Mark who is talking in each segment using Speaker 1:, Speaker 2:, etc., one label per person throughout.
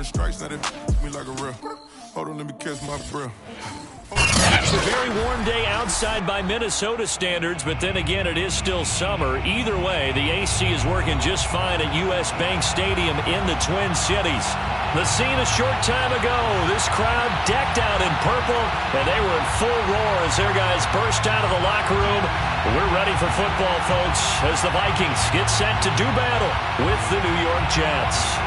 Speaker 1: earn stripes, now they me like a real. Hold on, let me catch my breath.
Speaker 2: It's a very warm day outside by Minnesota standards, but then again, it is still summer. Either way, the AC is working just fine at U.S. Bank Stadium in the Twin Cities. The scene a short time ago, this crowd decked out in purple, and they were in full roar as their guys burst out of the locker room. We're ready for football, folks, as the Vikings get set to do battle with the New York Jets.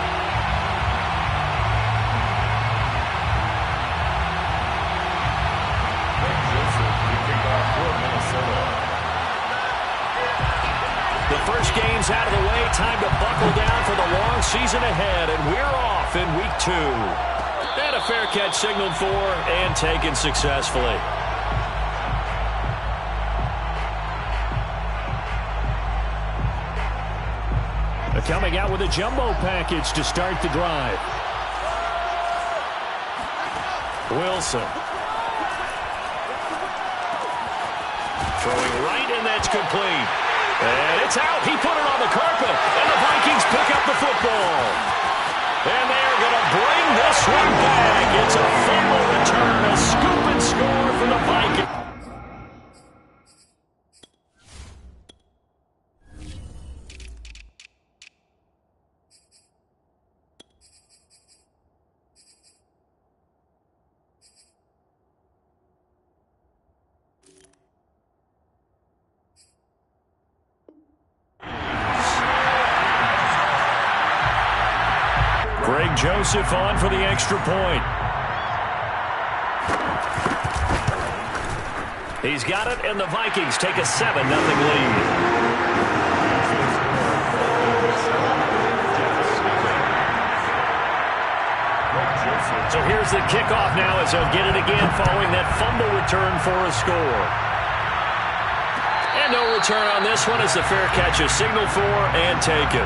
Speaker 2: The first game's out of the way. Time to buckle down for the long season ahead, and we're off in week 2. And a fair catch signaled for and taken successfully. They're coming out with a jumbo package to start the drive. Wilson. Throwing right, and that's complete. And it's out. He put it on the carpet. And the Vikings pick up the football. And they're going to bring this one back. It's a fumble return. A scoop and score for the Vikings. Joseph on for the extra point. He's got it, and the Vikings take a 7-0 lead. So here's the kickoff now as they'll get it again following that fumble return for a score. And no return on this one as the fair catch is signaled for and taken.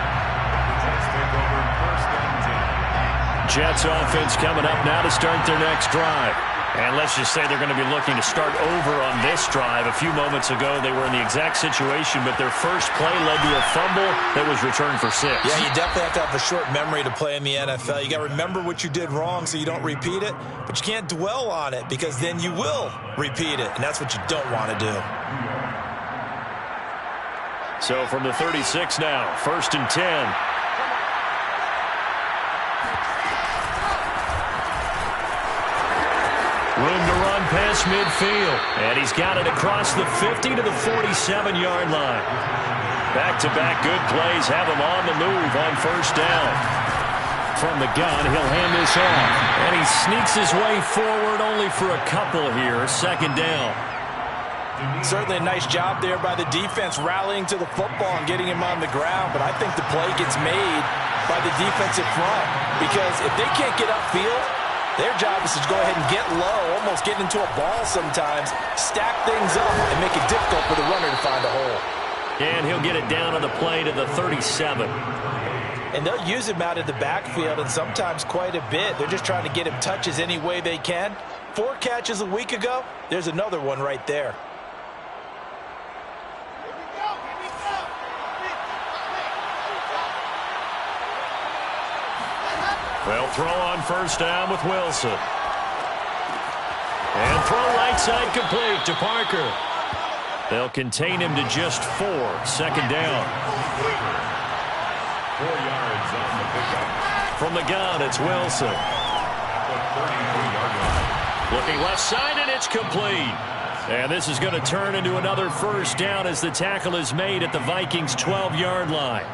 Speaker 2: Jets offense coming up now to start their next drive. And let's just say they're going to be looking to start over on this drive. A few moments ago, they were in the exact situation, but their first play led to a fumble that was returned for 6.
Speaker 3: Yeah, you definitely have to have a short memory to play in the NFL. You got to remember what you did wrong so you don't repeat it, but you can't dwell on it because then you will repeat it, and that's what you don't want to do.
Speaker 2: So from the 36 now, 1st and 10. Room to run past midfield. And he's got it across the 50 to the 47-yard line. Back-to-back good plays have him on the move on 1st down. From the gun, he'll hand this off. And he sneaks his way forward only for a couple here. 2nd down.
Speaker 3: Certainly a nice job there by the defense rallying to the football and getting him on the ground. But I think the play gets made by the defensive front. Because if they can't get upfield, their job is to go ahead and get low, almost get into a ball sometimes, stack things up, and make it difficult for the runner to find a hole.
Speaker 2: And he'll get it down on the play to the 37.
Speaker 3: And they'll use him out of the backfield, and sometimes quite a bit. They're just trying to get him touches any way they can. 4 catches a week ago, there's another one right there.
Speaker 2: They'll throw on 1st down with Wilson. And throw right side complete to Parker. They'll contain him to just 4. 2nd down.
Speaker 4: 4 yards on the pickup.
Speaker 2: From the gun, it's Wilson. Looking left side, and it's complete. And this is going to turn into another 1st down as the tackle is made at the Vikings' 12-yard line.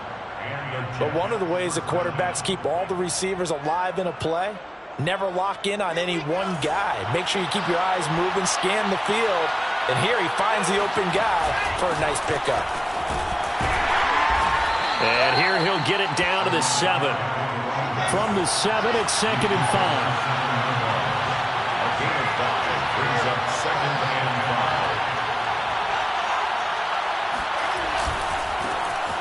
Speaker 3: But one of the ways the quarterbacks keep all the receivers alive in a play, never lock in on any one guy. Make sure you keep your eyes moving, scan the field, and here he finds the open guy for a nice pickup.
Speaker 2: And here he'll get it down to the 7. From the 7, it's 2nd and 5.
Speaker 4: A gain of 5 brings up 2nd and 5.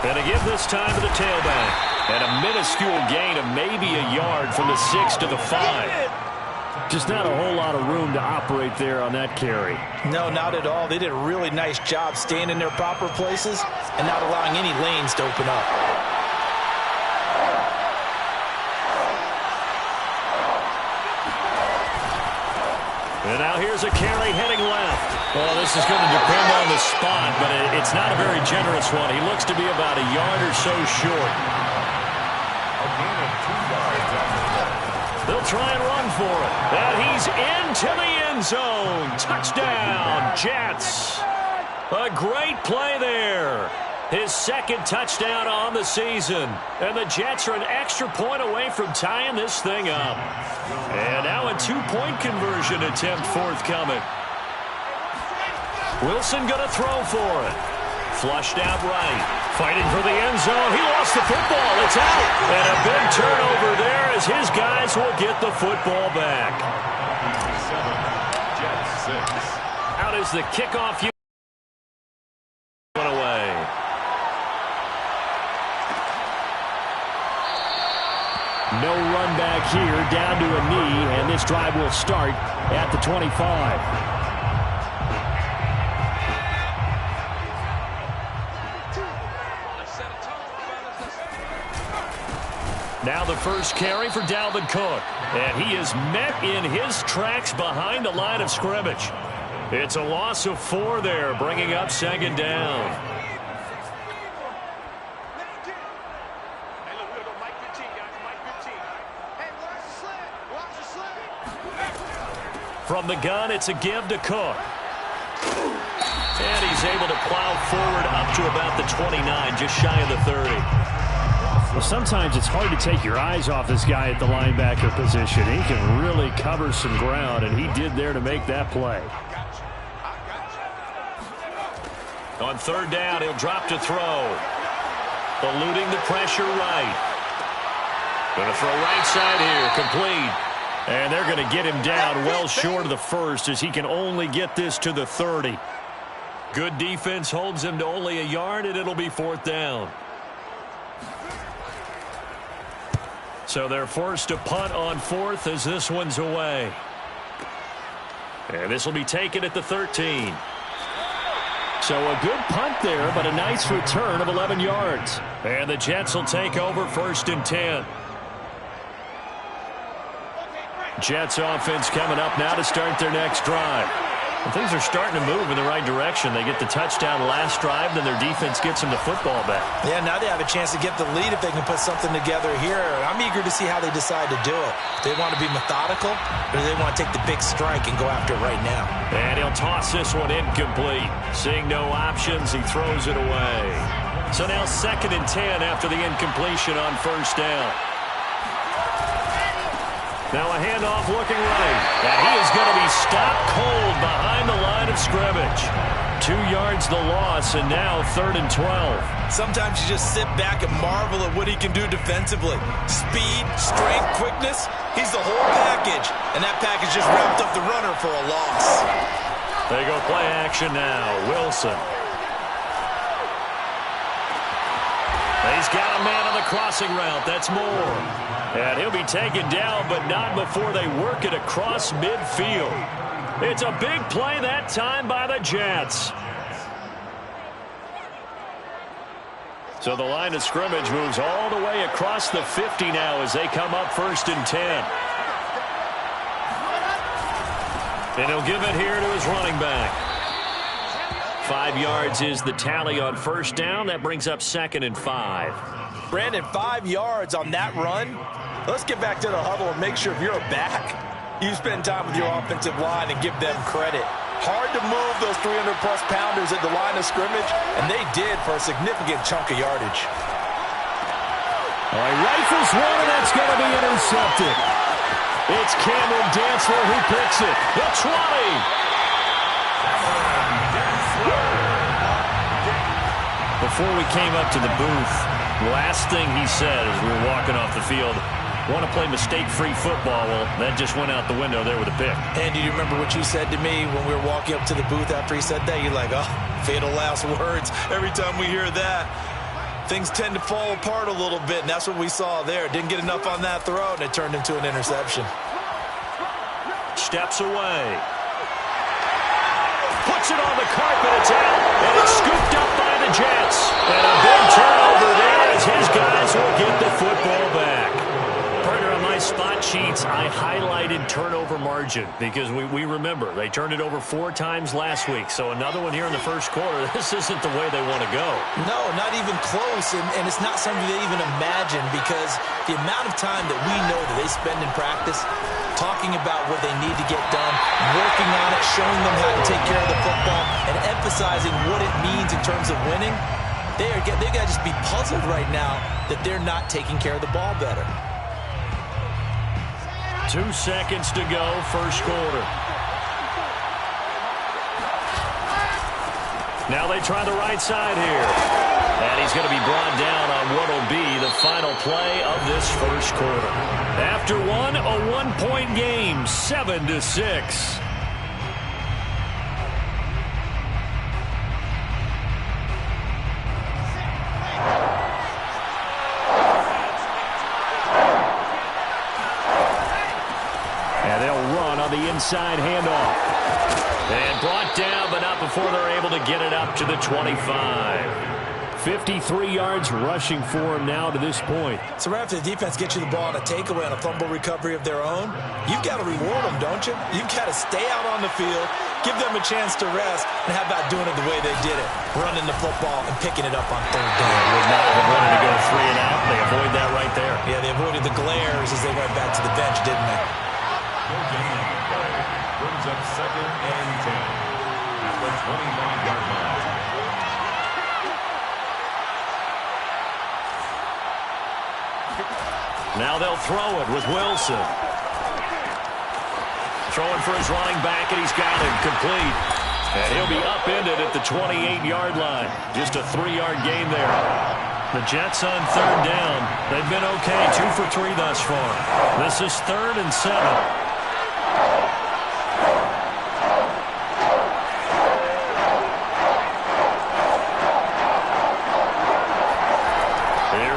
Speaker 2: And again this time to the tailback. And a minuscule gain of maybe a yard from the 6 to the 5. Just not a whole lot of room to operate there on that carry.
Speaker 3: No, not at all. They did a really nice job staying in their proper places and not allowing any lanes to open up.
Speaker 2: And now here's a carry heading left. Well, this is going to depend on the spot, but it's not a very generous one. He looks to be about a yard or so short.
Speaker 4: A gain of 2 yards on the play.
Speaker 2: They'll try and run for it. And he's into the end zone. Touchdown, Jets. A great play there. His second touchdown on the season. And the Jets are an extra point away from tying this thing up. And now a 2-point conversion attempt forthcoming. Wilson going to throw for it. Flushed out right. Fighting for the end zone. He lost the football. It's out. And a big turnover there as his guys will get the football back.
Speaker 4: 7, Jets 6.
Speaker 2: Out is the kickoff. Went away. No run back here, down to a knee, and this drive will start at the 25. Now the first carry for Dalvin Cook, and he is met in his tracks behind the line of scrimmage. It's a loss of 4 there, bringing up second down. From the gun, it's a give to Cook. And he's able to plow forward up to about the 29, just shy of the 30.
Speaker 5: Well, sometimes it's hard to take your eyes off this guy at the linebacker position. He can really cover some ground, and he did there to make that play.
Speaker 2: On third down, he'll drop to throw. Eluding the pressure right. Going to throw right side here, complete. And they're going to get him down well short of the first as he can only get this to the 30. Good defense holds him to only a yard, and it'll be 4th down. So they're forced to punt on 4th as this one's away. And this will be taken at the 13. So a good punt there, but a nice return of 11 yards. And the Jets will take over 1st and 10. Jets offense coming up now to start their next drive. And things are starting to move in the right direction. They get the touchdown last drive, then their defense gets them the football back.
Speaker 3: Yeah, now they have a chance to get the lead if they can put something together here. I'm eager to see how they decide to do it. Do they want to be methodical, or do they want to take the big strike and go after it right now?
Speaker 2: And he'll toss this one incomplete. Seeing no options, he throws it away. So now 2nd and 10 after the incompletion on 1st down. Now a handoff looking right. And he is going to be stopped cold behind the line of scrimmage. 2 yards the loss, and now 3rd and 12.
Speaker 3: Sometimes you just sit back and marvel at what he can do defensively. Speed, strength, quickness. He's the whole package. And that package just wrapped up the runner for a loss.
Speaker 2: They go play action now. Wilson. He's got a man on the crossing route. That's Moore. And he'll be taken down, but not before they work it across midfield. It's a big play that time by the Jets. So the line of scrimmage moves all the way across the 50 now as they come up 1st and 10. And he'll give it here to his running back. 5 yards is the tally on 1st down. That brings up 2nd and 5.
Speaker 3: Brandon, 5 yards on that run. Let's get back to the huddle and make sure if you're a back, you spend time with your offensive line and give them credit. Hard to move those 300-plus pounders at the line of scrimmage, and they did for a significant chunk of yardage.
Speaker 2: All right, rifles one, and that's going to be intercepted. It's Cameron Dantzler who picks it. The 20. Before we came up to the booth, last thing he said as we were walking off the field, want to play mistake-free football. Well, that just went out the window there with a pick.
Speaker 3: And do you remember what you said to me when we were walking up to the booth after he said that? You're like, oh, fatal last words. Every time we hear that, things tend to fall apart a little bit, and that's what we saw there. Didn't get enough on that throw, and it turned into an interception.
Speaker 2: Steps away. Puts it on the carpet. It's out, and it's scooped up by the Jets. And a big turnover there as his guys will get the football back. Partner, on my spot sheets, I highlighted turnover margin because we remember they turned it over 4 times last week. So another one here in the first quarter. This isn't the way they want to go.
Speaker 3: No, not even close, and it's not something they even imagine because the amount of time that we know that they spend in practice talking about what they need to get done, working on it, showing them how to take care of the football, and emphasizing what it means in terms of winning. They got to just be puzzled right now that they're not taking care of the ball better.
Speaker 2: 2 seconds to go, first quarter. Now they try the right side here. And he's going to be brought down on what will be the final play of this first quarter. After one, a 1-point game, 7-6. Inside handoff. And brought down, but not before they're able to get it up to the 25. 53 yards rushing for him now to this point.
Speaker 3: So right after the defense gets you the ball on a takeaway on a fumble recovery of their own, you've got to reward them, don't you? You've got to stay out on the field, give them a chance to rest, and how about doing it the way they did it? Running the football and picking it up on third down.
Speaker 2: Would not have wanted to go 3 and out. They avoid that right there.
Speaker 3: Yeah, they avoided the glares as they went back to the bench, didn't they?
Speaker 4: Brings up 2nd and 10 at the 29-yard line.
Speaker 2: Now they'll throw it with Wilson. Throwing for his running back, and he's got it complete. And he'll be upended at the 28-yard line. Just a 3-yard gain there. The Jets on third down. They've been okay, 2 for 3 thus far. This is 3rd and 7.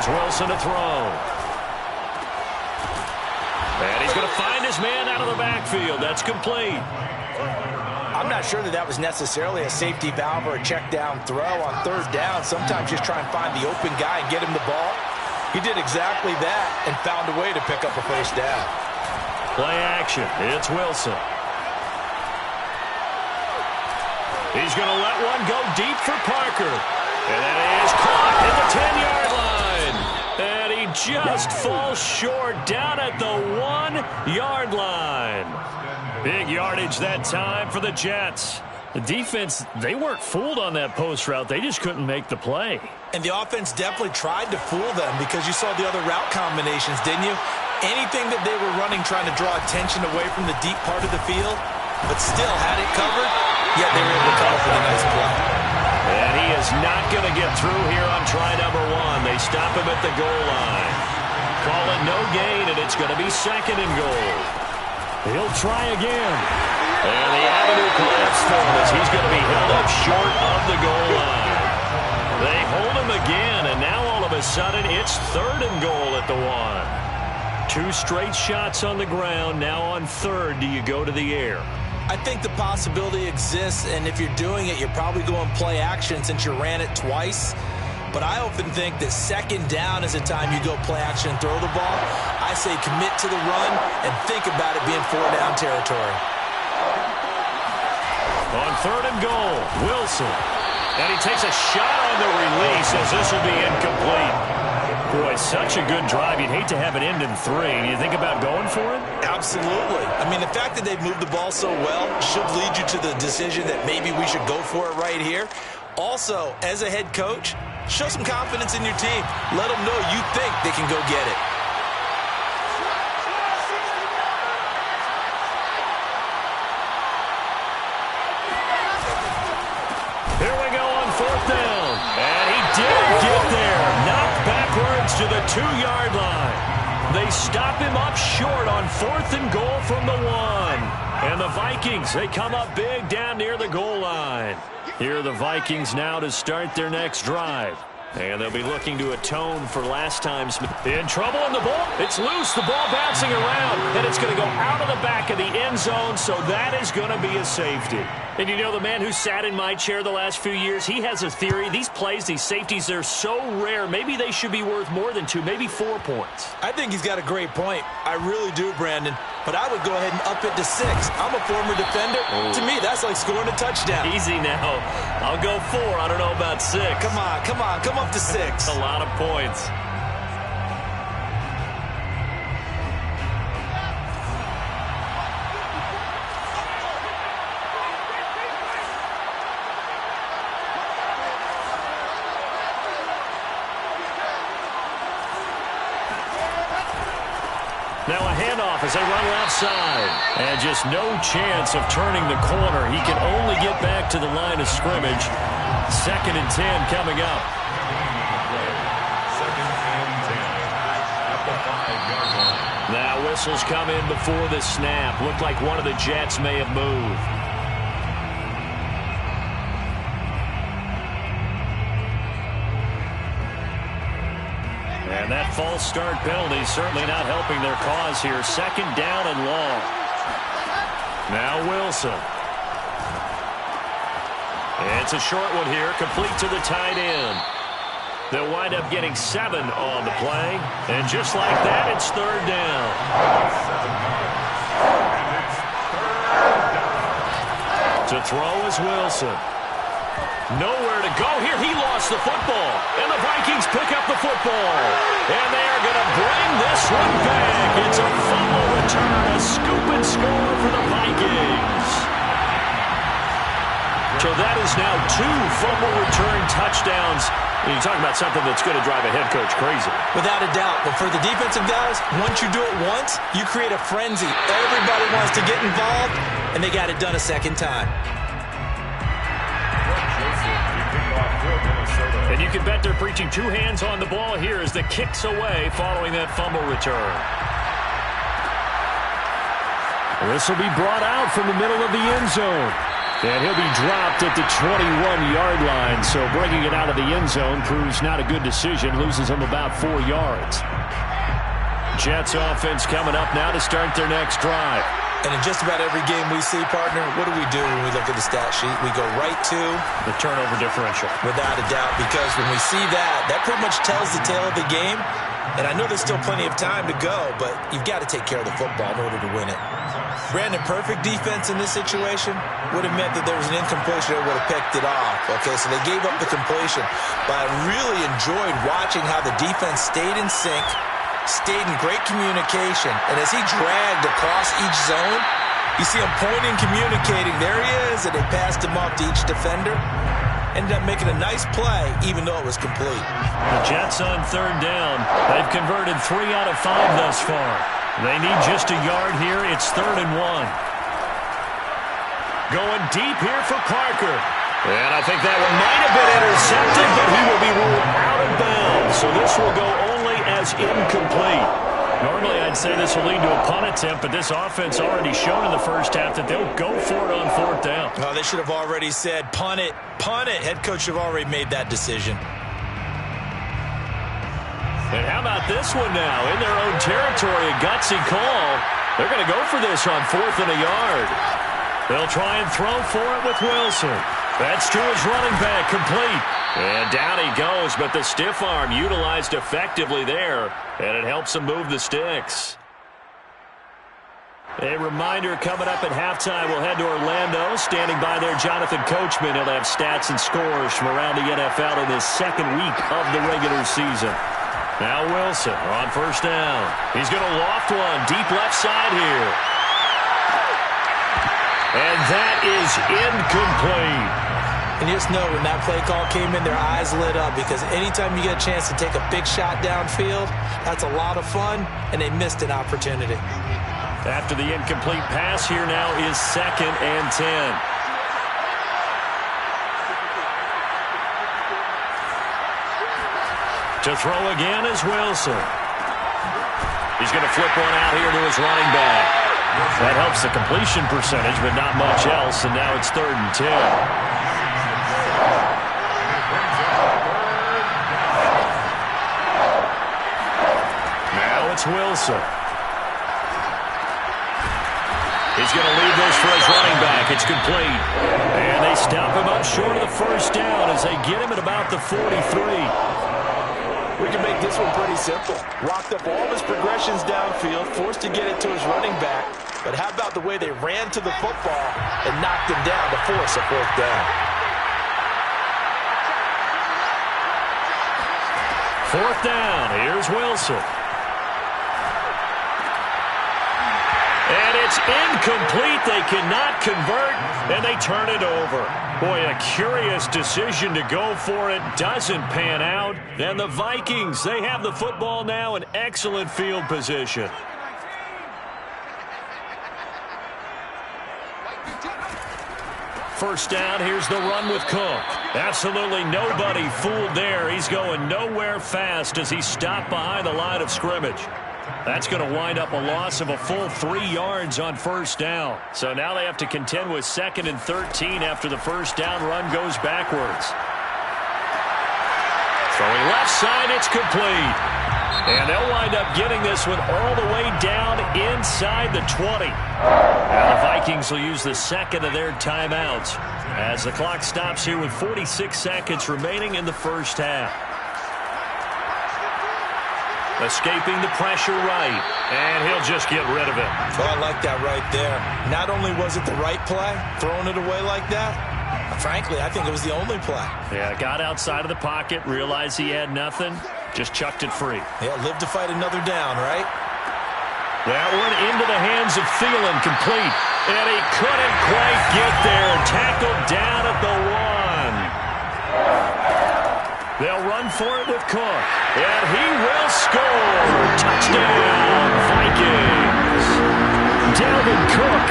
Speaker 2: Wilson to throw. And he's going to find his man out of the backfield. That's complete.
Speaker 3: I'm not sure that was necessarily a safety valve or a check down throw on third down. Sometimes just try and find the open guy and get him the ball. He did exactly that and found a way to pick up a first down.
Speaker 2: Play action. It's Wilson. He's going to let one go deep for Parker. And that is caught at the 10-yard line. And he just falls short down at the 1-yard line. Big yardage that time for the Jets. The defense, they weren't fooled on that post route. They just couldn't make the play.
Speaker 3: And the offense definitely tried to fool them because you saw the other route combinations, didn't you? Anything that they were running trying to draw attention away from the deep part of the field, but still had it covered, yet they were able to come up with a nice play.
Speaker 2: And he is not going to get through here on try number 1. They stop him at the goal line. Call it no gain, and it's going to be 2nd and goal. He'll try again. And the avenue collapse for him as he's going to be held up short of the goal line. They hold him again, and now all of a sudden it's 3rd and goal at the 1. 2 straight shots on the ground. Now on 3rd, do you go to the air?
Speaker 3: I think the possibility exists, and if you're doing it, you're probably going play action since you ran it twice. But I often think that 2nd down is the time you go play action and throw the ball. I say commit to the run and think about it being 4-down territory.
Speaker 2: On 3rd and goal, Wilson. And he takes a shot on the release as this will be incomplete. Boy, such a good drive. You'd hate to have it end in 3. Do you think about going for it?
Speaker 3: Absolutely. I mean, the fact that they've moved the ball so well should lead you to the decision that maybe we should go for it right here. Also, as a head coach, show some confidence in your team. Let them know you think they can go get it.
Speaker 2: Here we go on 4th down. And he did get there. Knocked backwards to the 2-yard line. They stop him up short on 4th and goal from the 1. And the Vikings, they come up big down near the goal line. Here are the Vikings now to start their next drive. And they'll be looking to atone for last time's. In trouble in the ball. It's loose. The ball bouncing around. And it's going to go out of the back of the end end zone, so that is going to be a safety. And you know, the man who sat in my chair the last few years, he has a theory. These plays, these safeties, they're so rare. Maybe they should be worth more than 2, maybe 4 points.
Speaker 3: I think he's got a great point. I really do, Brandon. But I would go ahead and up it to 6. I'm a former defender. To me, that's like scoring a touchdown.
Speaker 2: Easy now. I'll go 4. I don't know about 6.
Speaker 3: Come on. Come up to 6.
Speaker 2: A lot of points. Now a handoff as they run left side. And just no chance of turning the corner. He can only get back to the line of scrimmage. 2nd and 10 coming up.
Speaker 4: 2nd and 10 at the 5-yard line.
Speaker 2: Now whistles come in before the snap. Looked like one of the Jets may have moved. And that false start penalty certainly not helping their cause here. 2nd down and long. Now Wilson. It's a short one here, complete to the tight end. They'll wind up getting 7 on the play. And just like that, it's 3rd down. To throw is Wilson. Nowhere to go here. He lost the football. And the Vikings pick up the football. And they are going to bring this one back. It's a fumble return. A scoop and score for the Vikings. So that is now 2 fumble return touchdowns. You talk about something that's going to drive a head coach crazy.
Speaker 3: Without a doubt. But for the defensive guys, once you do it once, you create a frenzy. Everybody wants to get involved, and they got it done a 2nd time.
Speaker 2: And you can bet they're preaching 2 hands on the ball here as the kick's away following that fumble return. This will be brought out from the middle of the end zone. And he'll be dropped at the 21-yard line. So bringing it out of the end zone proves not a good decision. Loses him about 4 yards. Jets offense coming up now to start their next drive.
Speaker 3: And in just about every game we see, partner, what do when we look at the stat sheet? We go right to
Speaker 2: the turnover differential.
Speaker 3: Without a doubt, because when we see that, that pretty much tells the tale of the game. And I know there's still plenty of time to go, but you've got to take care of the football in order to win it. Brandon, perfect defense in this situation would have meant that there was an incompletion that would have picked it off. Okay, so they gave up the completion. But I really enjoyed watching how the defense stayed in sync, stayed in great communication. And as he dragged across each zone, you see him pointing, communicating. There he is, and they passed him off to each defender. Ended up making a nice play, even though it was complete.
Speaker 2: The Jets on 3rd down. They've converted 3 out of 5 thus far. They need just a yard here. It's 3rd and 1. Going deep here for Parker. And I think that one might have been intercepted, but he will be ruled out of bounds. So this will go only as incomplete. Normally, I'd say this will lead to a punt attempt, but this offense already shown in the first half that they'll go for it on 4th down.
Speaker 3: Oh, they should have already said, punt it, punt it. Head coach should have already made that decision.
Speaker 2: And how about this one now? In their own territory, a gutsy call. They're going to go for this on 4th and a yard. They'll try and throw for it with Wilson. That's to his running back, complete. And down he goes, but the stiff arm utilized effectively there, and it helps him move the sticks. A reminder coming up at halftime, we'll head to Orlando. Standing by there, Jonathan Coachman. He'll have stats and scores from around the NFL in his 2nd week of the regular season. Now Wilson on 1st down. He's going to loft one deep left side here. And that is incomplete.
Speaker 3: And just know when that play call came in, their eyes lit up, because anytime you get a chance to take a big shot downfield, that's a lot of fun, and they missed an opportunity.
Speaker 2: After the incomplete pass, here now is 2nd and 10. To throw again is Wilson. He's going to flip one out here to his running back. That helps the completion percentage, but not much else, and now it's 3rd and 10. It's Wilson. He's going to leave this for his running back. It's complete. And they stop him up short of the first down as they get him at about the 43.
Speaker 3: We can make this one pretty simple. Walked up all of his progressions downfield, forced to get it to his running back. But how about the way they ran to the football and knocked him down to force a fourth down?
Speaker 2: Fourth down. Here's Wilson. And it's incomplete. They cannot convert, and they turn it over. Boy, a curious decision to go for it. Doesn't pan out. And the Vikings, they have the football now in excellent field position. First down, here's the run with Cook. Absolutely nobody fooled there. He's going nowhere fast as he stopped behind the line of scrimmage. That's going to wind up a loss of a full 3 yards on first down. So now they have to contend with 2nd and 13 after the first down run goes backwards. Throwing left side, it's complete. And they'll wind up getting this one all the way down inside the 20. Now the Vikings will use the second of their timeouts as the clock stops here with 46 seconds remaining in the first half. Escaping the pressure right, and he'll just get rid of it.
Speaker 3: Oh, I like that right there. Not only was it the right play, throwing it away like that, frankly, I think it was the only play.
Speaker 2: Yeah, got outside of the pocket, realized he had nothing, just chucked it free.
Speaker 3: Yeah, live to fight another down, right?
Speaker 2: That one into the hands of Thielen, complete. And he couldn't quite get there. Tackled down at the 1. They'll run for it with Cook. And he will score. Touchdown, Vikings. Dalvin Cook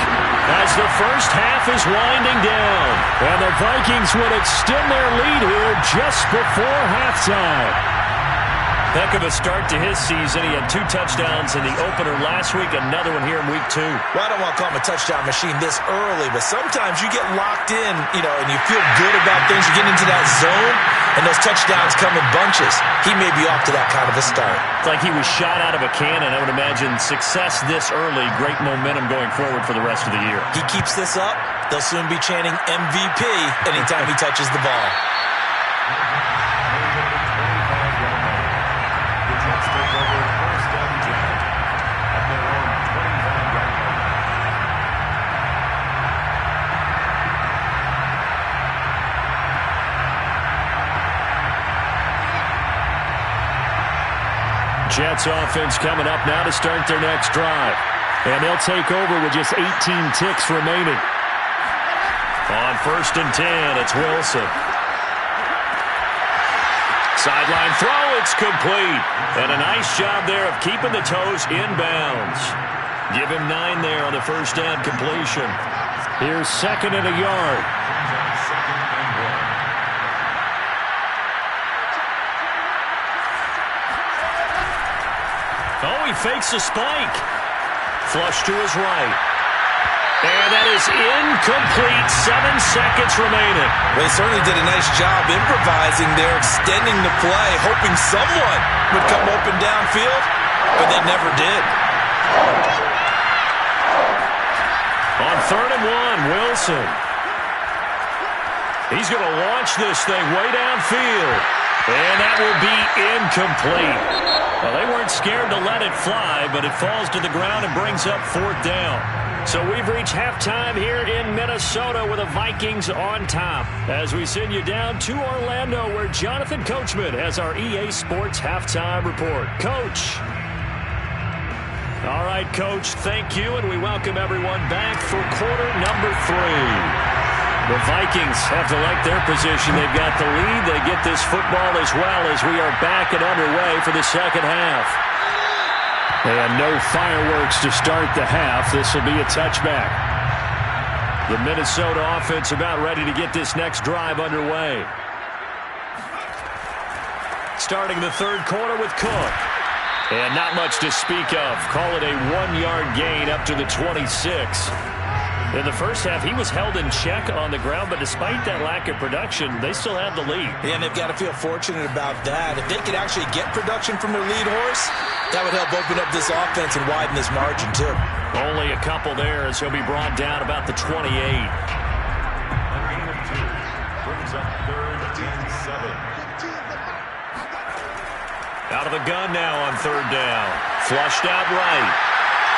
Speaker 2: as the first half is winding down. And the Vikings would extend their lead here just before halftime. Heck of a start to his season. He had 2 touchdowns in the opener last week, another one here in week 2.
Speaker 3: Well, I don't want to call him a touchdown machine this early, but sometimes you get locked in, and you feel good about things. You get into that zone, and those touchdowns come in bunches. He may be off to that kind of a start.
Speaker 2: It's like he was shot out of a cannon. I would imagine success this early, great momentum going forward for the rest of the year.
Speaker 3: He keeps this up, they'll soon be chanting MVP anytime he touches the ball.
Speaker 2: Jets offense coming up now to start their next drive. And they'll take over with just 18 ticks remaining. On 1st and 10, it's Wilson. Sideline throw, it's complete. And a nice job there of keeping the toes inbounds. Give him 9 there on the first down completion. Here's 2nd and a yard. Oh, he fakes a spike. Flush to his right. And that is incomplete. 7 seconds remaining.
Speaker 3: Well, he certainly did a nice job improvising there, extending the play, hoping someone would come open downfield, but they never did.
Speaker 2: On 3rd and 1, Wilson. He's going to launch this thing way downfield. And that will be incomplete. Well, they weren't scared to let it fly, but it falls to the ground and brings up 4th down. So we've reached halftime here in Minnesota with the Vikings on top. As we send you down to Orlando, where Jonathan Coachman has our EA Sports halftime report. Coach. All right, Coach, thank you, and we welcome everyone back for quarter number 3. The Vikings have to like their position. They've got the lead. They get this football as well as we are back and underway for the second half. And no fireworks to start the half. This will be a touchback. The Minnesota offense about ready to get this next drive underway. Starting the 3rd quarter with Cook. And not much to speak of. Call it a 1-yard gain up to the 26. In the first half, he was held in check on the ground, but despite that lack of production, they still have the lead.
Speaker 3: Yeah, and they've got to feel fortunate about that. If they could actually get production from their lead horse, that would help open up this offense and widen this margin, too.
Speaker 2: Only Only a couple there as he'll be brought down about the 28.
Speaker 4: A gain of 2 brings up 3rd and 7.
Speaker 2: Out of the gun now on 3rd down. Flushed out right.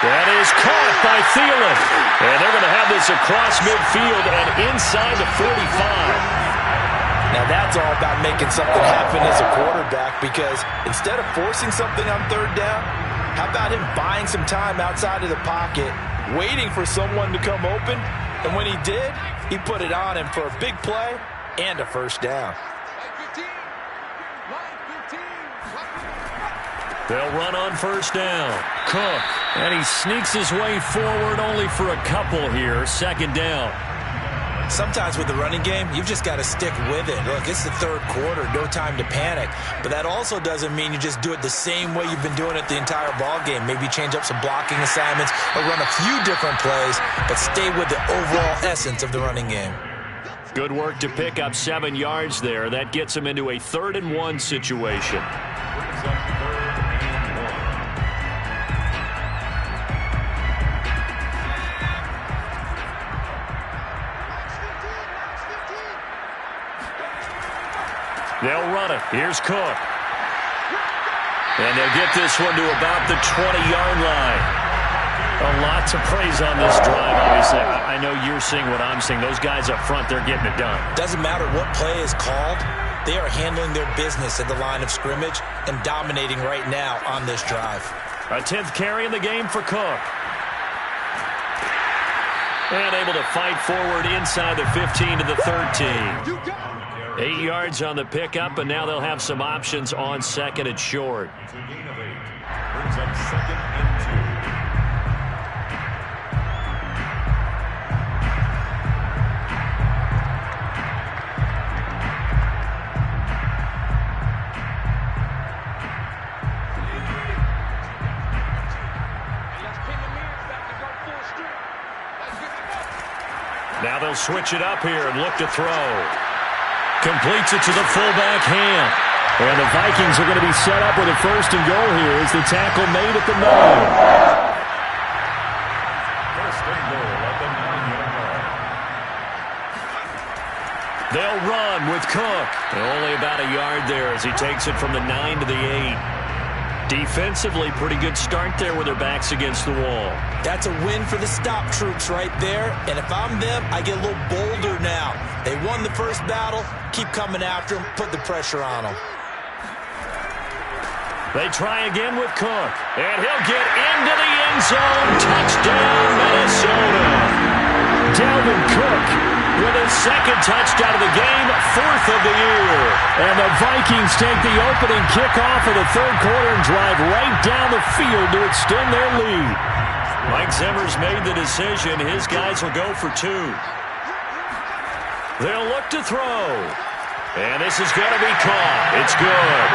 Speaker 2: That is caught by Thielen. And they're going to have this across midfield and inside the 45.
Speaker 3: Now that's all about making something happen as a quarterback, because instead of forcing something on 3rd down, how about him buying some time outside of the pocket, waiting for someone to come open, and when he did, he put it on him for a big play and a 1st down.
Speaker 2: They'll run on 1st down. Cook, and he sneaks his way forward only for a couple here. 2nd down.
Speaker 3: Sometimes with the running game, you've just got to stick with it. Look, it's the 3rd quarter, no time to panic. But that also doesn't mean you just do it the same way you've been doing it the entire ball game. Maybe change up some blocking assignments or run a few different plays, but stay with the overall essence of the running game.
Speaker 2: Good work to pick up 7 yards there. That gets him into a 3rd and 1 situation.
Speaker 4: Brings up 3rd and 1.
Speaker 2: They'll run it. Here's Cook. And they'll get this one to about the 20-yard line. A lot to praise on this drive, obviously. I know you're seeing what I'm seeing. Those guys up front, they're getting it done.
Speaker 3: Doesn't matter what play is called. They are handling their business at the line of scrimmage and dominating right now on this drive.
Speaker 2: A 10th carry in the game for Cook. And able to fight forward inside the 15 to the 13. 8 yards on the pickup, and now they'll have some options on 2nd and short.
Speaker 4: It's a gain of 8. Brings up 2nd and 2.
Speaker 2: Now they'll switch it up here and look to throw. Completes it to the fullback Ham. And the Vikings are going to be set up with a 1st and goal here as the tackle made at the 9.
Speaker 4: 1st and goal at the 9-yard line.
Speaker 2: They'll run with Cook. And only about a yard there as he takes it from the 9 to the 8. Defensively, pretty good start there with their backs against the wall.
Speaker 3: That's a win for the stop troops right there. And if I'm them, I get a little bolder now. They won the first battle. Keep coming after them. Put the pressure on them.
Speaker 2: They try again with Cook. And he'll get into the end zone. Touchdown, Minnesota. Dalvin Cook with his 2nd touchdown of the game, 4th of the year. And the Vikings take the opening kickoff of the 3rd quarter and drive right down the field to extend their lead. Mike Zimmer's made the decision. His guys will go for 2. They'll look to throw. And this is going to be caught. It's good.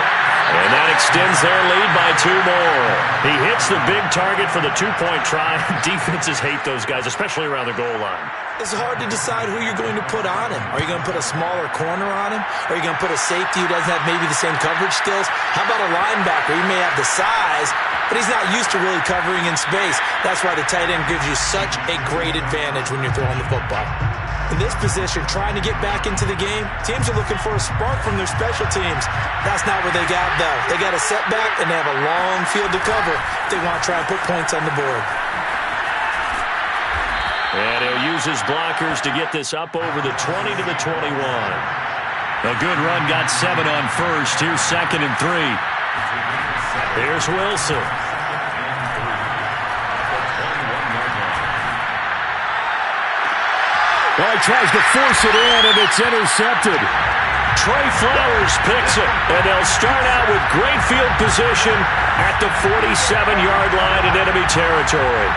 Speaker 2: And that extends their lead by 2 more. He hits the big target for the 2-point try. Defenses hate those guys, especially around the goal line.
Speaker 3: It's hard to decide who you're going to put on him. Are you going to put a smaller corner on him? Are you going to put a safety who doesn't have maybe the same coverage skills? How about a linebacker? He may have the size, but he's not used to really covering in space. That's why the tight end gives you such a great advantage when you're throwing the football. In this position, trying to get back into the game, teams are looking for a spark from their special teams. That's not what they got, though. They got a setback, and they have a long field to cover if they want to try and put points on the board.
Speaker 2: And he'll use his blockers to get this up over the 20 to the 21. A good run got 7 on 1st. Here's 2nd and 3. Here's Wilson. Well, he tries to force it in, and it's intercepted. Trey Flowers picks it, and they'll start out with great field position at the 47-yard line in enemy territory.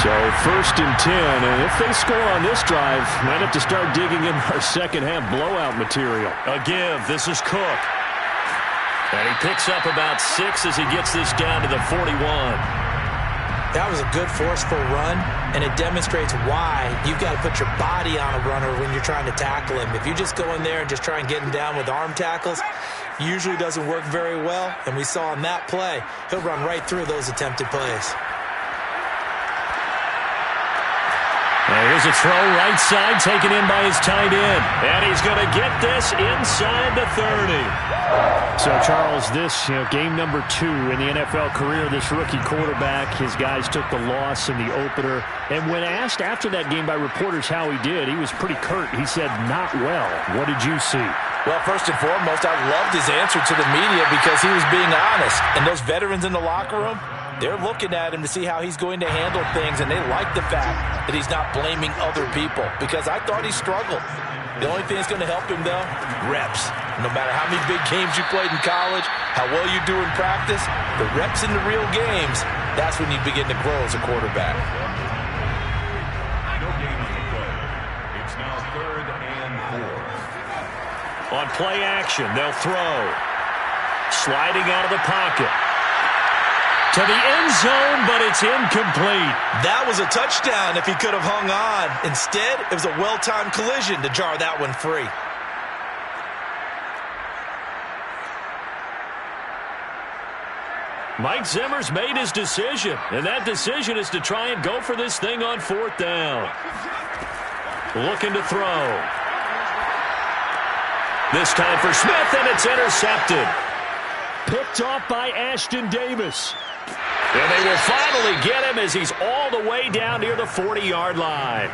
Speaker 2: So 1st and 10, and if they score on this drive, might have to start digging in our second-half blowout material. A give. This is Cook. And he picks up about 6 as he gets this down to the 41.
Speaker 3: That was a good forceful run, and it demonstrates why you've got to put your body on a runner when you're trying to tackle him. If you just go in there and just try and get him down with arm tackles, usually doesn't work very well, and we saw on that play, he'll run right through those attempted plays.
Speaker 2: Here's a throw right side taken in by his tight end. And he's going to get this inside the 30.
Speaker 5: So, Charles, this game number 2 in the NFL career, this rookie quarterback, his guys took the loss in the opener. And when asked after that game by reporters how he did, he was pretty curt. He said, not well. What did you see?
Speaker 3: Well, first and foremost, I loved his answer to the media because he was being honest. And those veterans in the locker room, they're looking at him to see how he's going to handle things, and they like the fact that he's not blaming other people because I thought he struggled. The only thing that's going to help him, though, reps. No matter how many big games you played in college, how well you do in practice, the reps in the real games, that's when you begin to grow as a quarterback.
Speaker 4: No gain on the play. It's now 3rd and 4.
Speaker 2: On play action, they'll throw. Sliding out of the pocket. To the end zone, but it's incomplete.
Speaker 3: That was a touchdown if he could have hung on. Instead, it was a well-timed collision to jar that one free.
Speaker 2: Mike Zimmer's made his decision, and that decision is to try and go for this thing on 4th down. Looking to throw. This time for Smith, and it's intercepted. Picked off by Ashton Davis. And they will finally get him as he's all the way down near the 40-yard line.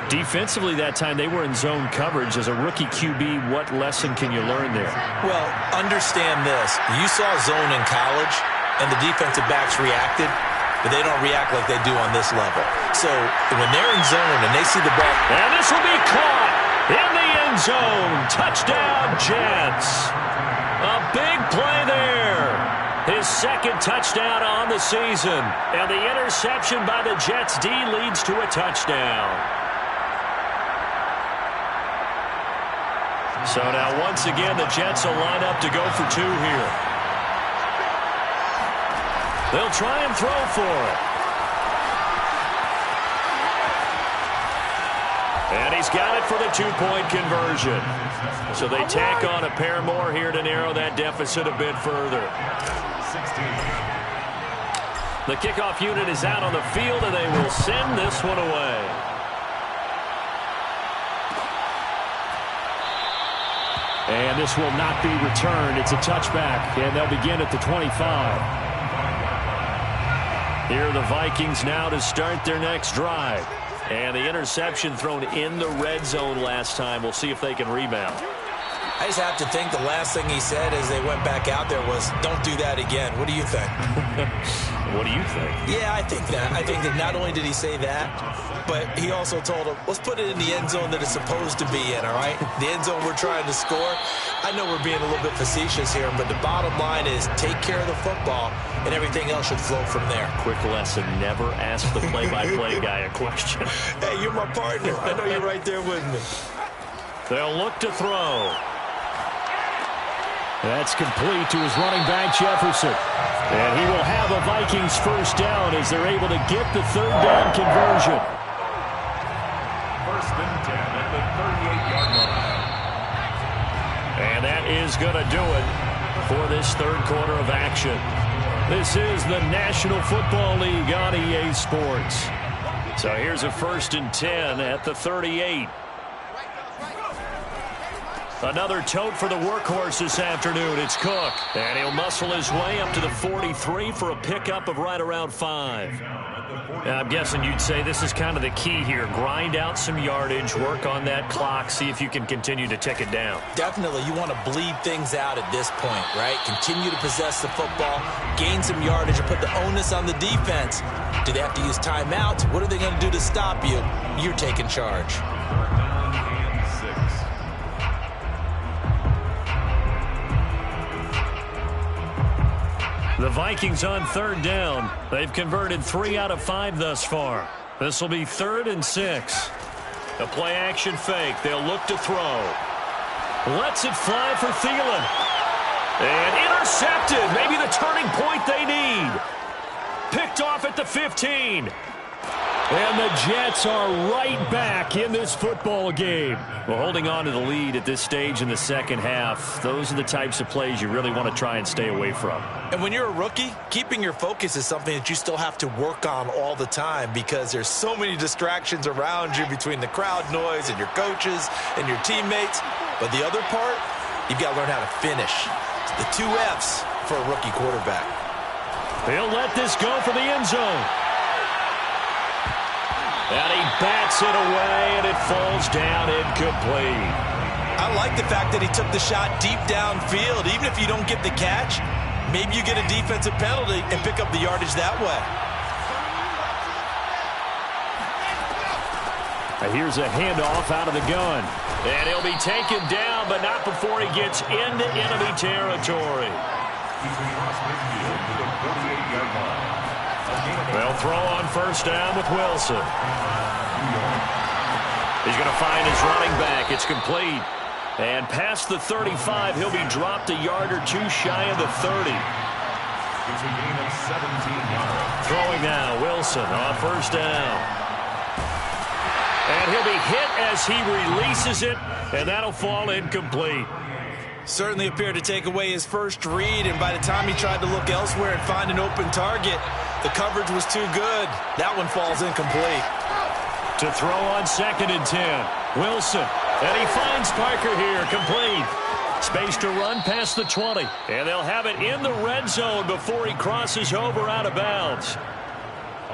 Speaker 2: Defensively that time, they were in zone coverage. As a rookie QB, what lesson can you learn there?
Speaker 3: Well, understand this. You saw zone in college, and the defensive backs reacted, but they don't react like they do on this level. So when they're in zone and they see the ball.
Speaker 2: And this will be caught in the end zone. Touchdown, Jets. A big play there. His second touchdown on the season. And the interception by the Jets D leads to a touchdown. So now once again the Jets will line up to go for 2 here. They'll try and throw for it. And he's got it for the 2-point conversion. So they tack on a pair more here to narrow that deficit a bit further. The kickoff unit is out on the field, and they will send this one away. And this will not be returned. It's a touchback, and they'll begin at the 25. Here are the Vikings now to start their next drive. And the interception thrown in the red zone last time. We'll see if they can rebound.
Speaker 3: I just have to think the last thing he said as they went back out there was, don't do that again. What do you think?
Speaker 2: What do you think?
Speaker 3: Yeah, I think that. I think that not only did he say that, but he also told him, let's put it in the end zone that it's supposed to be in, all right? The end zone we're trying to score. I know we're being a little bit facetious here, but the bottom line is take care of the football, and everything else should flow from there.
Speaker 2: Quick lesson, never ask the play-by-play guy a question.
Speaker 3: Hey, you're my partner. I know you're right there with me.
Speaker 2: They'll look to throw.
Speaker 5: That's complete to his running back, Jefferson. And he will have a Vikings first down as they're able to get the 3rd down conversion.
Speaker 4: 1st and 10 at the 38-yard line.
Speaker 2: And that is going to do it for this 3rd quarter of action. This is the National Football League on EA Sports. So here's a 1st and 10 at the 38. Another tote for the workhorse this afternoon. It's Cook. And he'll muscle his way up to the 43 for a pickup of right around 5. I'm guessing you'd say this is kind of the key here. Grind out some yardage, work on that clock, see if you can continue to tick it down.
Speaker 3: Definitely. You want to bleed things out at this point, right? Continue to possess the football, gain some yardage, and put the onus on the defense. Do they have to use timeouts? What are they going to do to stop you? You're taking charge.
Speaker 2: The Vikings on 3rd down. They've converted 3 out of 5 thus far. This will be 3rd and 6. A play-action fake. They'll look to throw. Lets it fly for Thielen. And intercepted. Maybe the turning point they need. Picked off at the 15.
Speaker 5: And the Jets are right back in this football game.
Speaker 2: Well, holding on to the lead at this stage in the second half, those are the types of plays you really want to try and stay away from.
Speaker 3: And when you're a rookie, keeping your focus is something that you still have to work on all the time because there's so many distractions around you between the crowd noise and your coaches and your teammates. But the other part, you've got to learn how to finish. It's the 2 F's for a rookie quarterback.
Speaker 2: He'll let this go for the end zone. And he bats it away, and it falls down incomplete.
Speaker 3: I like the fact that he took the shot deep downfield. Even if you don't get the catch, maybe you get a defensive penalty and pick up the yardage that way.
Speaker 2: Here's a handoff out of the gun. And he'll be taken down, but not before he gets into enemy territory. They'll throw on first down with Wilson. He's going to find his running back. It's complete. And past the 35, he'll be dropped a yard or two shy of the 30.
Speaker 4: It's a gain of 17 yards.
Speaker 2: Throwing now, Wilson on first down. And he'll be hit as he releases it, and that'll fall incomplete.
Speaker 3: Certainly appeared to take away his first read, and by the time he tried to look elsewhere and find an open target, the coverage was too good. That one falls incomplete.
Speaker 2: To throw on 2nd and 10. Wilson. And he finds Parker here. Complete. Space to run past the 20. And they'll have it in the red zone before he crosses over out of bounds.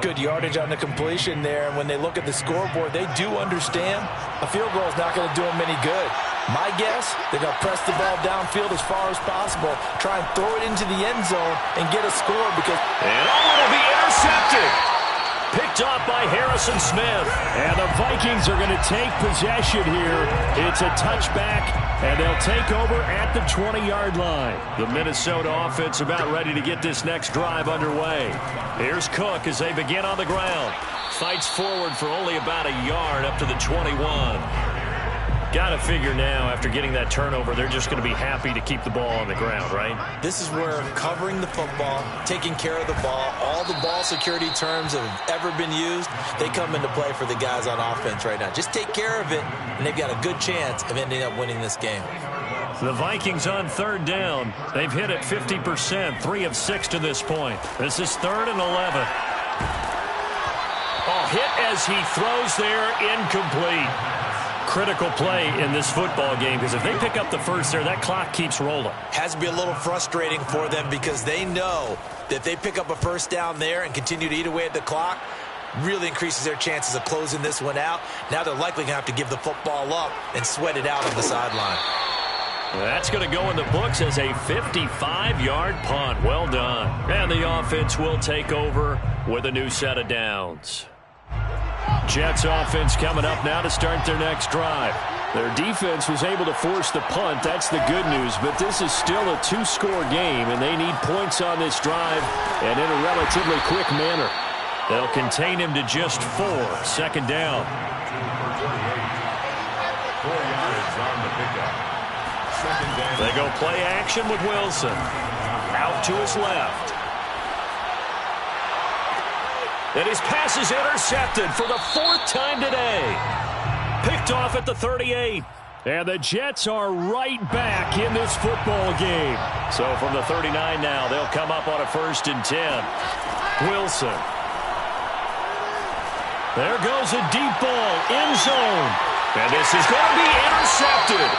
Speaker 3: Good yardage on the completion there, and when they look at the scoreboard, they do understand a field goal is not going to do them any good. My guess, they're going to press the ball downfield as far as possible, try and throw it into the end zone and get a score because...
Speaker 2: And it'll be intercepted. Picked off by Harrison Smith.
Speaker 5: And the Vikings are going to take possession here. It's a touchback, and they'll take over at the 20-yard line.
Speaker 2: The Minnesota offense about ready to get this next drive underway. Here's Cook as they begin on the ground. Fights forward for only about a yard up to the 21. Got to figure now, after getting that turnover, they're just going to be happy to keep the ball on the ground, right?
Speaker 3: This is where covering the football, taking care of the ball, all the ball security terms that have ever been used, they come into play for the guys on offense right now. Just take care of it, and they've got a good chance of ending up winning this game.
Speaker 2: The Vikings on 3rd down. They've hit it 50%, 3 of 6 to this point. This is 3rd and 11. Oh, hit as he throws there, incomplete. Critical play in this football game because if they pick up the first there, that clock keeps rolling.
Speaker 3: Has to be a little frustrating for them because they know that if they pick up a first down there and continue to eat away at the clock, really increases their chances of closing this one out. Now they're likely going to have to give the football up and sweat it out on the sideline.
Speaker 2: That's going to go in the books as a 55-yard punt. Well done. And the offense will take over with a new set of downs. Jets offense coming up now to start their next drive.
Speaker 5: Their defense was able to force the punt. That's the good news. But this is still a 2-score game, and they need points on this drive and in a relatively quick manner.
Speaker 2: They'll contain him to just 4. 2nd down.
Speaker 4: 4 yards on the pickup. 2nd down.
Speaker 2: They go play action with Wilson. Out to his left. And his pass is intercepted for the 4th time today. Picked off at the 38.
Speaker 5: And the Jets are right back in this football game.
Speaker 2: So from the 39 now, they'll come up on a 1st and 10. Wilson. There goes a deep ball, end zone. And this is going to be intercepted.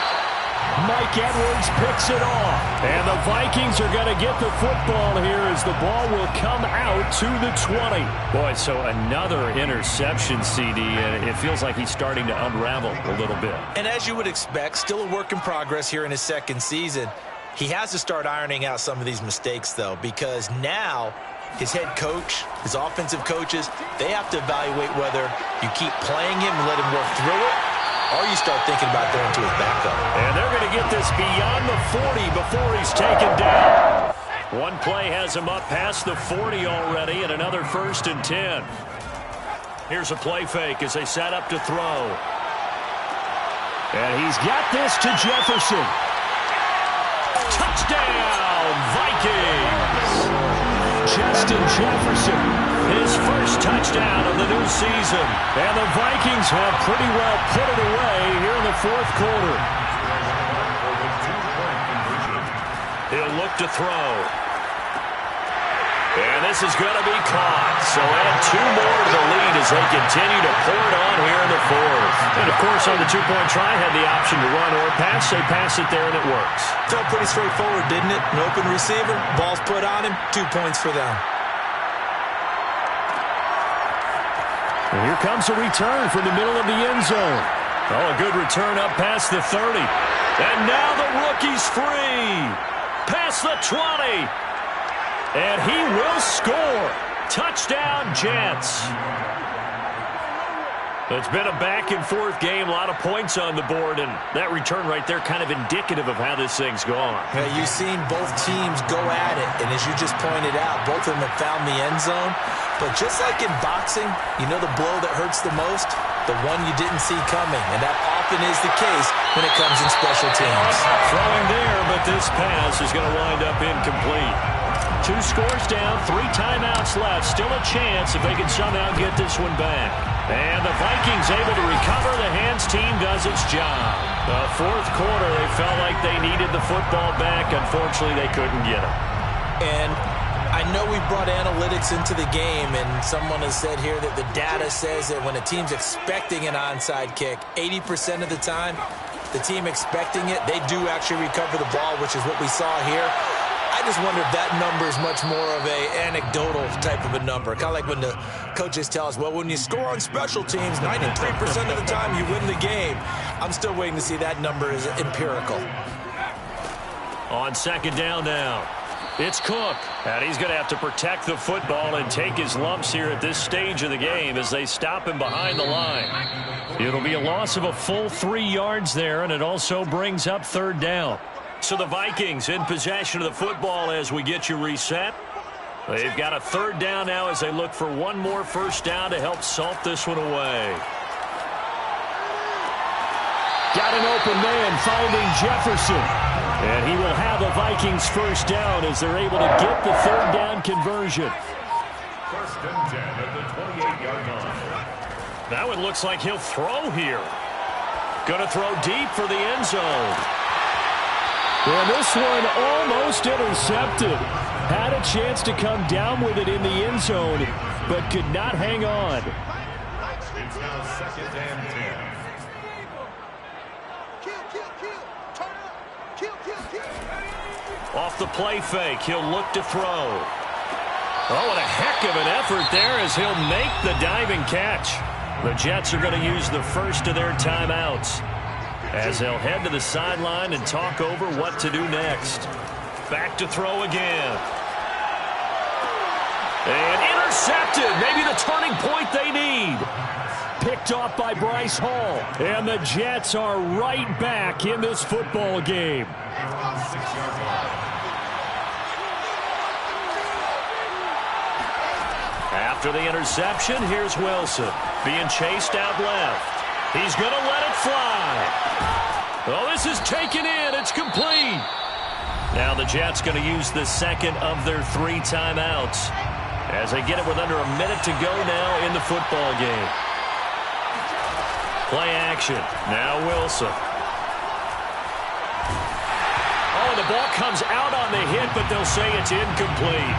Speaker 5: Mike Edwards picks it off. And the Vikings are going to get the football here as the ball will come out to the 20.
Speaker 2: Boy, so another interception, CD, and it feels like he's starting to unravel a little bit.
Speaker 3: And as you would expect, still a work in progress here in his 2nd season. He has to start ironing out some of these mistakes, though, because now his head coach, his offensive coaches, they have to evaluate whether you keep playing him and let him work through it, or you start thinking about throwing to his backup.
Speaker 2: And they're going to get this beyond the 40 before he's taken down. One play has him up past the 40 already, and another 1st and 10. Here's a play fake as they set up to throw.
Speaker 5: And he's got this to Jefferson.
Speaker 2: Touchdown, Vikings!
Speaker 5: Justin Jefferson.
Speaker 2: His first touchdown of the new season.
Speaker 5: And the Vikings have pretty well put it away here in the fourth quarter.
Speaker 2: He'll look to throw. And this is going to be caught. So add 2 more to the lead as they continue to pour it on here in the fourth.
Speaker 5: And, of course, on the two-point try, had the option to run or pass. They pass it there, and it works.
Speaker 3: Felt pretty straightforward, didn't it? An open receiver, ball's put on him, 2 points for them.
Speaker 5: And here comes a return from the middle of the end zone.
Speaker 2: Oh, a good return up past the 30. And now the rookie's free. Past the 20. And he will score. Touchdown, Jets. It's been a back-and-forth game, a lot of points on the board, and that return right there kind of indicative of how this thing's gone.
Speaker 3: Yeah, you've seen both teams go at it, and as you just pointed out, both of them have found the end zone. But just like in boxing, you know the blow that hurts the most? The one you didn't see coming, and that often is the case when it comes in special teams.
Speaker 2: Throwing there, but this pass is going to wind up incomplete.
Speaker 5: 2 scores down, 3 timeouts left. Still a chance if they can somehow get this one back.
Speaker 2: And the Vikings able to recover. The hands team does its job. The fourth quarter, they felt like they needed the football back. Unfortunately, they couldn't get it.
Speaker 3: And I know we brought analytics into the game, and someone has said here that the data says that when a team's expecting an onside kick, 80% of the time, the team expecting it, they do actually recover the ball, which is what we saw here. I just wonder if that number is much more of a anecdotal type of a number. Kind of like when the coaches tell us, well, when you score on special teams, 93% of the time you win the game. I'm still waiting to see that number is empirical.
Speaker 2: On second down now, it's Cook. And he's going to have to protect the football and take his lumps here at this stage of the game as they stop him behind the line. It'll be a loss of a full 3 yards there, and it also brings up third down. So the Vikings in possession of the football as we get you reset. They've got a third down now as they look for one more first down to help salt this one away.
Speaker 5: Got an open man finding Jefferson. And he will have a Vikings first down as they're able to get the third down conversion.
Speaker 4: First and 10 at the 28-yard line.
Speaker 2: That one looks like he'll throw here. Going to throw deep for the end zone.
Speaker 5: And this one almost intercepted. Had a chance to come down with it in the end zone, but could not hang on.
Speaker 4: It's now second and 10.
Speaker 2: Off the play fake, he'll look to throw. Oh, what a heck of an effort there as he'll make the diving catch. The Jets are going to use the first of their timeouts as they'll head to the sideline and talk over what to do next. Back to throw again. And intercepted. Maybe the turning point they need.
Speaker 5: Picked off by Bryce Hall. And the Jets are right back in this football game.
Speaker 2: After the interception, here's Wilson. Being chased out left. He's going to let it fly. Oh, this is taken in. It's complete. Now the Jets going to use the second of their 3 timeouts as they get it with under a minute to go now in the football game. Play action. Now Wilson. Oh, the ball comes out on the hit, but they'll say it's incomplete.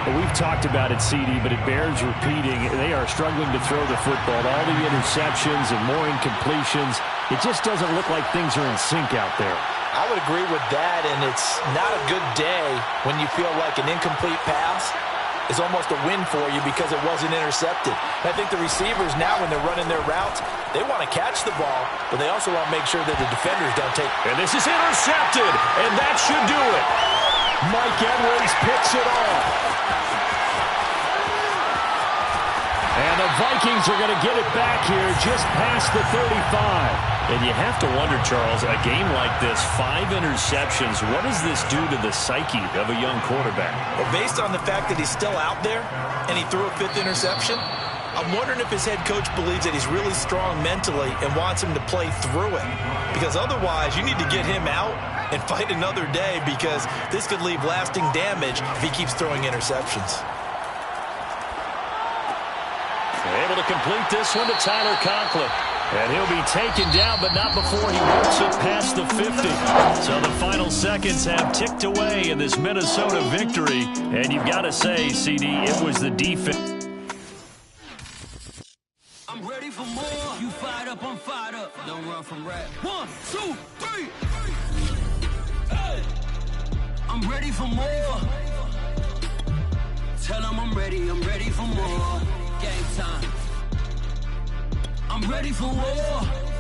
Speaker 5: Well, we've talked about it, CD, but it bears repeating. They are struggling to throw the football. All the interceptions and more incompletions. It just doesn't look like things are in sync out there.
Speaker 3: I would agree with that, and it's not a good day when you feel like an incomplete pass is almost a win for you because it wasn't intercepted. And I think the receivers now, when they're running their routes, they want to catch the ball, but they also want to make sure that the defenders don't take.
Speaker 2: And this is intercepted, and that should do it.
Speaker 5: Mike Edwards picks it off. And the Vikings are going to get it back here just past the 35.
Speaker 2: And you have to wonder, Charles, a game like this, 5 interceptions, what does this do to the psyche of a young quarterback?
Speaker 3: Well, based on the fact that he's still out there and he threw a 5th interception, I'm wondering if his head coach believes that he's really strong mentally and wants him to play through it. Because otherwise, you need to get him out and fight another day, because this could leave lasting damage if he keeps throwing interceptions.
Speaker 2: Able to complete this one to Tyler Conklin. And he'll be taken down, but not before he works it past the 50. So the final seconds have ticked away in this Minnesota victory. And you've got to say, CD, it was the defense.
Speaker 6: I'm ready for more. You fired up, I'm fired up. Don't run from rap. 1, 2, 3. Hey. I'm ready for more. Tell them I'm ready for more. Game time. I'm ready for war.